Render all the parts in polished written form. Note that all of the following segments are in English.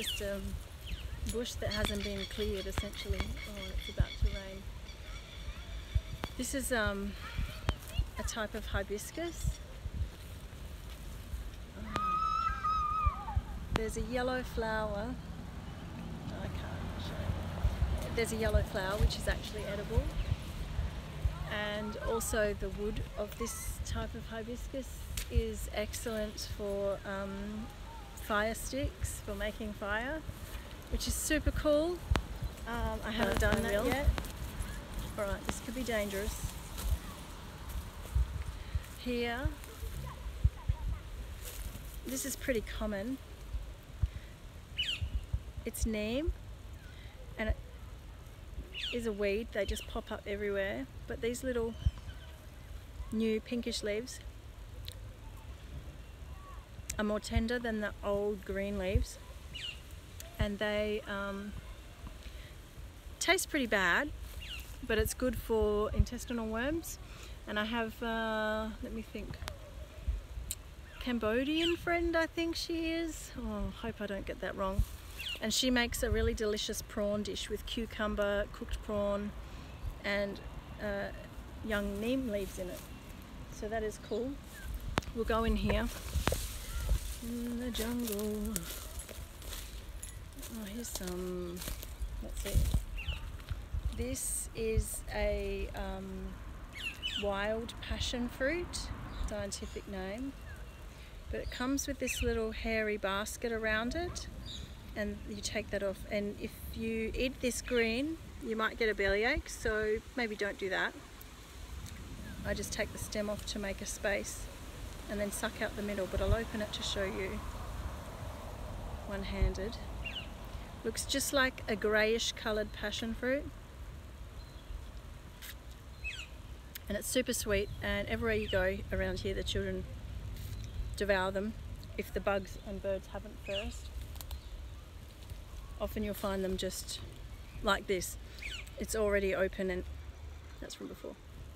just bush that hasn't been cleared essentially. Oh, it's about to rain. This is a type of hibiscus. There's a yellow flower. I can't show you. There's a yellow flower which is actually edible, and also the wood of this type of hibiscus is excellent for fire sticks, for making fire, which is super cool. I haven't done that yet. Alright, this could be dangerous. Here, this is pretty common. It's neem, and it is a weed. They just pop up everywhere, but these little new pinkish leaves are more tender than the old green leaves, and they taste pretty bad, but it's good for intestinal worms. And I have, let me think, Cambodian friend, I think she is. Oh, hope I don't get that wrong. And she makes a really delicious prawn dish with cucumber, cooked prawn, and young neem leaves in it. So that is cool. We'll go in here. In the jungle. Oh, here's some, let's see. This is a wild passion fruit, scientific name. But it comes with this little hairy basket around it, and you take that off, and if you eat this green you might get a bellyache, so maybe don't do that. I just take the stem off to make a space and then suck out the middle, but I'll open it to show you one-handed. Looks just like a greyish coloured passion fruit, and it's super sweet, and everywhere you go around here the children devour them if the bugs and birds haven't first. Often you'll find them just like this. It's already open, and that's from before.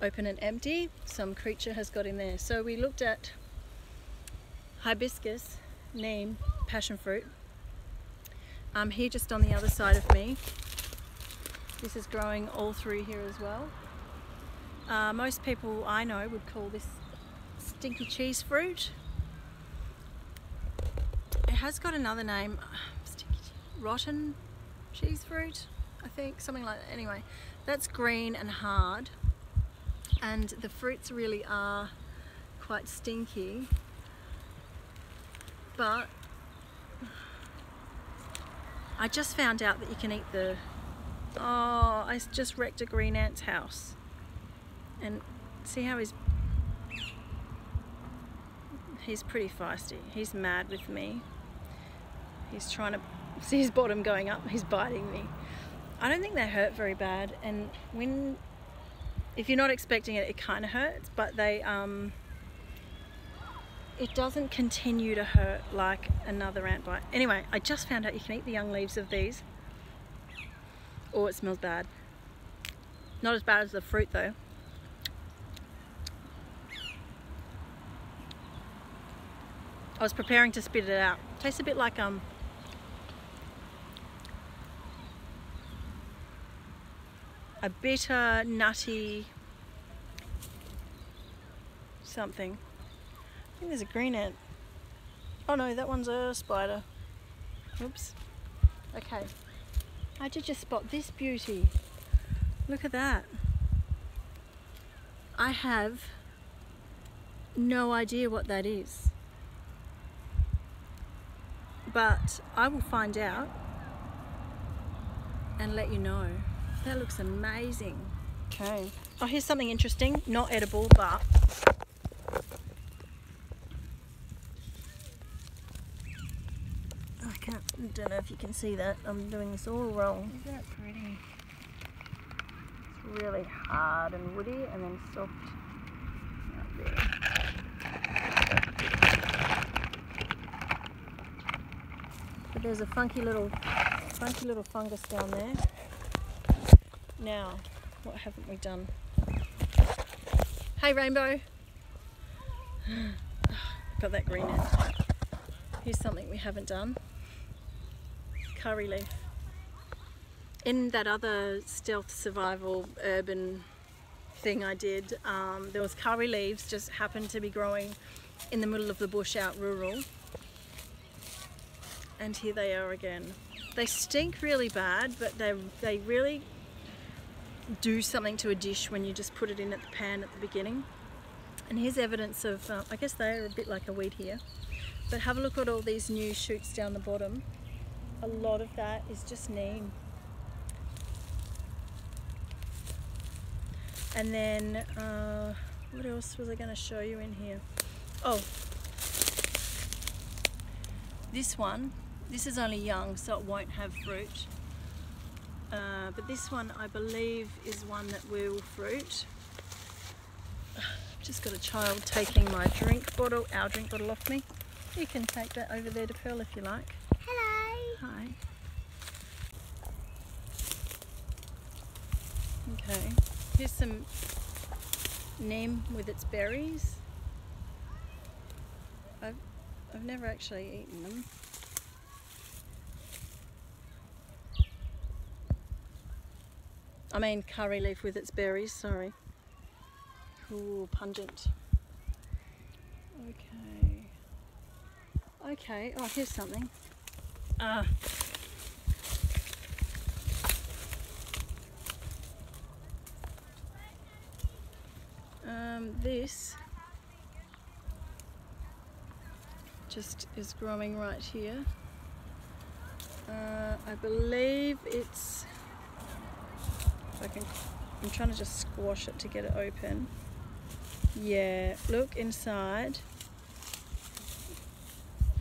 Open and empty. Some creature has got in there. So we looked at hibiscus, neem, passion fruit. Here just on the other side of me. This is growing all through here as well. Most people I know would call this stinky cheese fruit. It has got another name. Rotten cheese fruit, I think, something like that. Anyway, that's green and hard, and the fruits really are quite stinky, but I just found out that you can eat the, oh, I just wrecked a green ant's house, and see how he's pretty feisty. He's mad with me. He's trying to see his bottom going up. He's biting me. I don't think they hurt very bad, and if you're not expecting it, it kind of hurts, but it doesn't continue to hurt like another ant bite. Anyway, I just found out you can eat the young leaves of these. Oh, it smells bad. Not as bad as the fruit though. I was preparing to spit it out. Tastes a bit like a bitter, nutty something. I think there's a green ant. Oh no, that one's a spider. Oops. Okay. How did you spot this beauty? Look at that. I have no idea what that is, but I will find out and let you know. That looks amazing. Okay. Oh, here's something interesting. Not edible, but I don't know if you can see that. I'm doing this all wrong. Isn't that pretty? It's really hard and woody, and then soft out there. But there's a funky little fungus down there. Now, what haven't we done? Hey, Rainbow! Got that green ant. Here's something we haven't done. curry leaf. In that other stealth survival urban thing I did, there was curry leaves just happened to be growing in the middle of the bush out rural. And here they are again. They stink really bad, but they really do something to a dish when you just put it in at the pan at the beginning. And here's evidence of, I guess they're a bit like a weed here, but have a look at all these new shoots down the bottom. A lot of that is just neem. And then, what else was I going to show you in here? Oh, this one. This is only young, so it won't have fruit. But this one, I believe, is one that will fruit. I've just got a child taking my drink bottle, our drink bottle off me. You can take that over there to Pearl if you like. Hello. Hi. Okay, here's some neem with its berries. I've never actually eaten them. I mean curry leaf with its berries, sorry. Ooh, pungent. Okay. Okay, oh, here's something. This just is growing right here. I believe it's, I'm trying to just squash it to get it open. Yeah, look inside.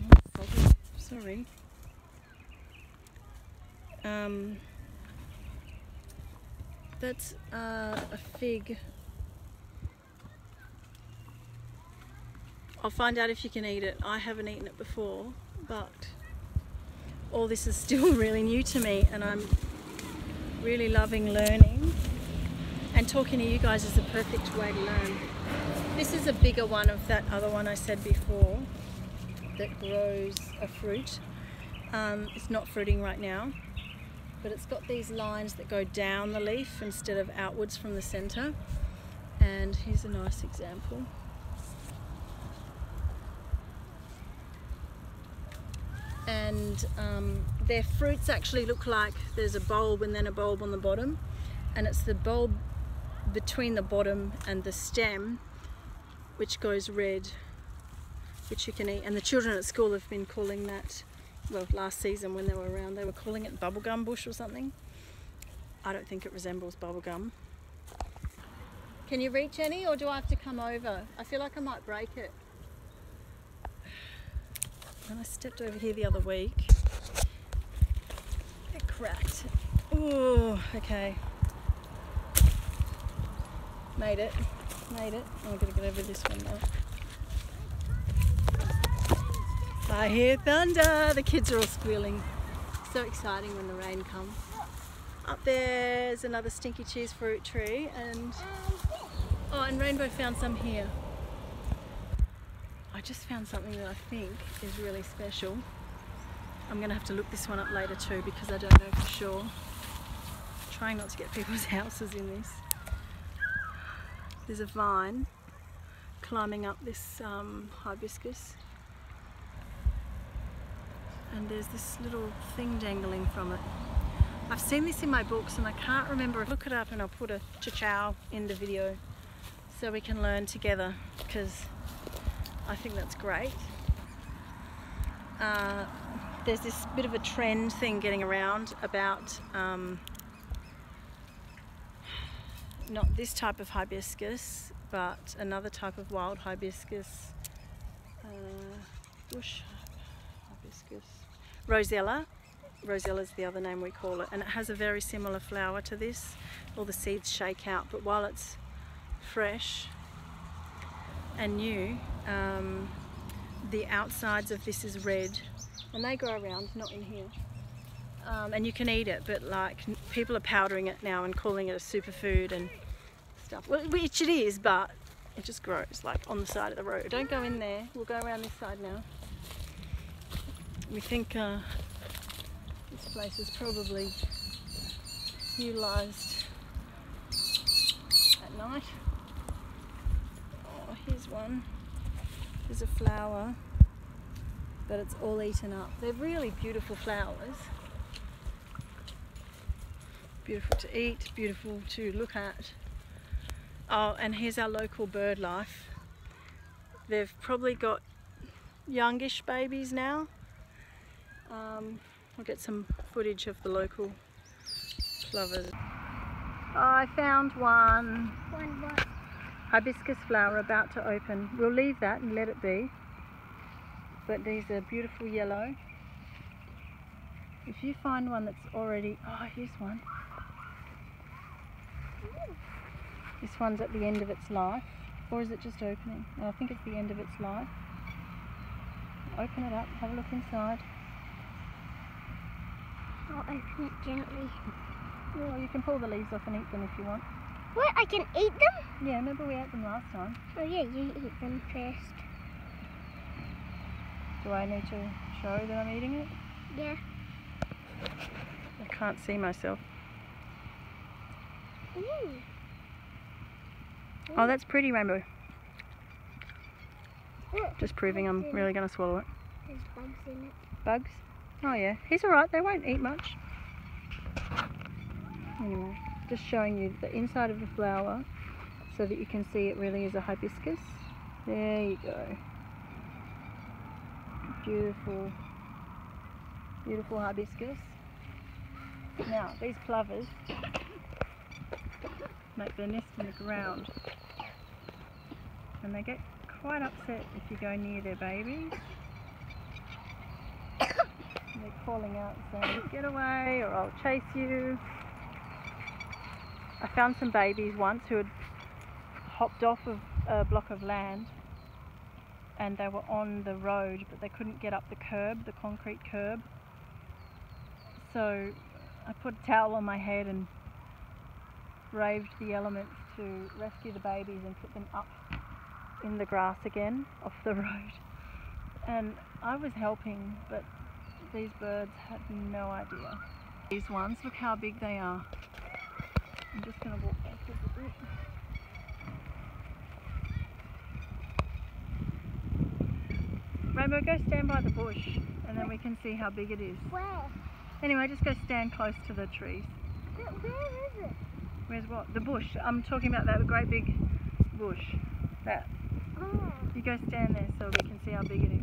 Oh, foggy. Sorry. That's a fig. I'll find out if you can eat it. I haven't eaten it before, but all this is still really new to me, and I'm really loving learning, and talking to you guys is the perfect way to learn. This is a bigger one of that other one I said before that grows a fruit. It's not fruiting right now, but it's got these lines that go down the leaf instead of outwards from the center. And here's a nice example. And their fruits actually look like there's a bulb and then a bulb on the bottom, and it's the bulb between the bottom and the stem which goes red, which you can eat. And the children at school have been calling that, well, last season when they were around, they were calling it bubblegum bush or something. I don't think it resembles bubblegum. Can you reach any, or do I have to come over? I feel like I might break it. When I stepped over here the other week, it cracked. Ooh, okay. Made it. Made it. Oh, I've got to get over this one now. I hear thunder. The kids are all squealing. So exciting when the rain comes. Up there's another stinky cheese fruit tree, and oh, and Rainbow found some here. I just found something that I think is really special. I'm going to have to look this one up later too, because I don't know for sure. Trying not to get people's houses in this. There's a vine climbing up this hibiscus, and there's this little thing dangling from it. I've seen this in my books and I can't remember. Look it up and I'll put a cha-chow in the video so we can learn together, because I think that's great. There's this bit of a trend thing getting around about not this type of hibiscus, but another type of wild hibiscus, bush hibiscus, Rosella. Rosella is the other name we call it, and it has a very similar flower to this. All the seeds shake out, but while it's fresh and new, the outsides of this is red, and they grow around, not in here. And you can eat it, but like people are powdering it now and calling it a superfood and stuff, well, which it is, but it just grows like on the side of the road. Don't go in there, we'll go around this side now. We think it's This place is probably utilised at night. Oh, here's one. There's a flower, but it's all eaten up. They're really beautiful flowers. Beautiful to eat, beautiful to look at. Oh, and here's our local bird life. They've probably got youngish babies now. I'll get some footage of the local plovers. Oh, I found one. One what? Hibiscus flower about to open. We'll leave that and let it be. But these are beautiful yellow. If you find one that's already... Oh, here's one. This one's at the end of its life. Or is it just opening? Oh, I think it's the end of its life. Open it up, have a look inside. I'll open it gently. Well, you can pull the leaves off and eat them if you want. What? I can eat them? Yeah, remember we ate them last time. Oh yeah, you eat them first. Do I need to show that I'm eating it? Yeah. I can't see myself. Ooh. Oh, that's pretty, Rainbow. Look, Just proving I'm really going to swallow it. there's bugs in it. Bugs? Oh yeah, he's alright, they won't eat much. Anyway, just showing you the inside of the flower so that you can see it really is a hibiscus. There you go. Beautiful, beautiful hibiscus. Now, these plovers make their nest in the ground and they get quite upset if you go near their babies. They're calling out saying, get away or I'll chase you. I found some babies once who had hopped off of a block of land and they were on the road but they couldn't get up the curb, the concrete curb. So I put a towel on my head and braved the elements to rescue the babies and put them up in the grass again off the road. And I was helping, but these birds had no idea. These ones, look how big they are. I'm just going to walk backwards a bit. Rainbow, go stand by the bush and then we can see how big it is. Where? Anyway, just go stand close to the trees. Where is it? Where's what? The bush. I'm talking about that great big bush. That. Oh. You go stand there so we can see how big it is.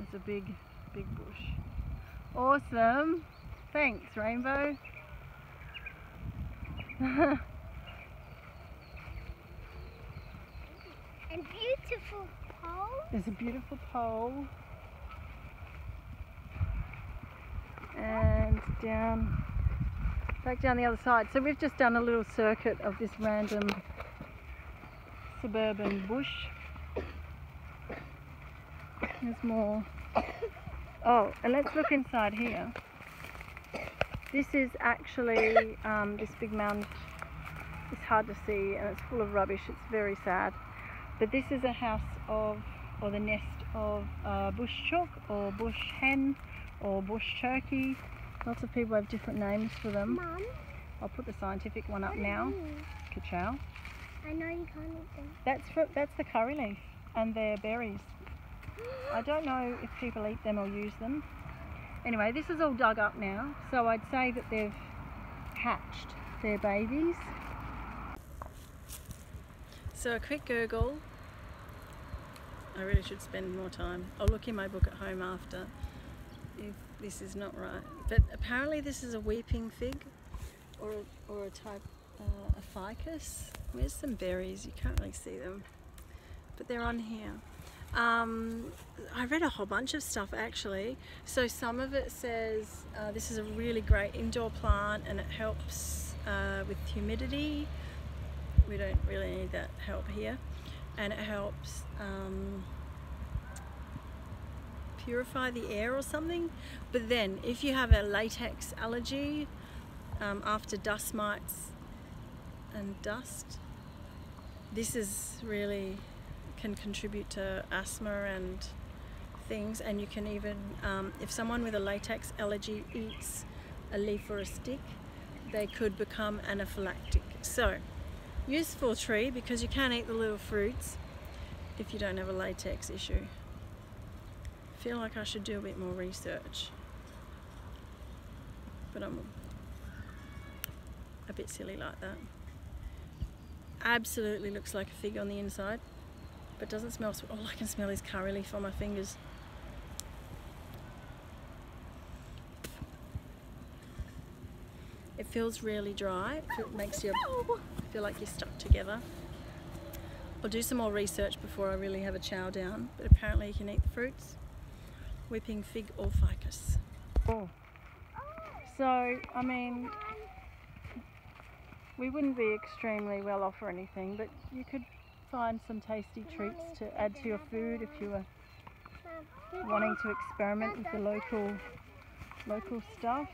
It's a big, big bush. Awesome. Thanks, Rainbow. And beautiful pole. There's a beautiful pole. And down, back down the other side. So we've just done a little circuit of this random suburban bush. There's more. Oh, and let's look inside here. This is actually, this big mound is hard to see and it's full of rubbish. It's very sad. But this is a house of, or the nest of bush chook or bush hen or bush turkey. Lots of people have different names for them. Mum, I'll put the scientific one up now. Ka-chow. I know you can't eat them. That's the curry leaf and they're berries. I don't know if people eat them or use them. Anyway, this is all dug up now, so I'd say that they've hatched their babies. So a quick Google. I really should spend more time. I'll look in my book at home after if this is not right. But apparently this is a weeping fig or a type, a ficus. Where's some berries? You can't really see them, but they're on here. I read a whole bunch of stuff actually. So some of it says this is a really great indoor plant and it helps with humidity. We don't really need that help here. And it helps purify the air or something. But then if you have a latex allergy after dust mites and dust, this is really can contribute to asthma and things, and you can even, if someone with a latex allergy eats a leaf or a stick, they could become anaphylactic. So, useful tree because you can eat the little fruits if you don't have a latex issue. I feel like I should do a bit more research, but I'm a bit silly like that. Absolutely looks like a fig on the inside, but doesn't smell. All I can smell is curry leaf on my fingers. It feels really dry. It makes you feel like you're stuck together. I'll do some more research before I really have a chow down, but apparently you can eat the fruits. Whipping fig or ficus. Oh. So, I mean, we wouldn't be extremely well off or anything, but you could find some tasty treats to add to your food if you were wanting to experiment with the local stuff.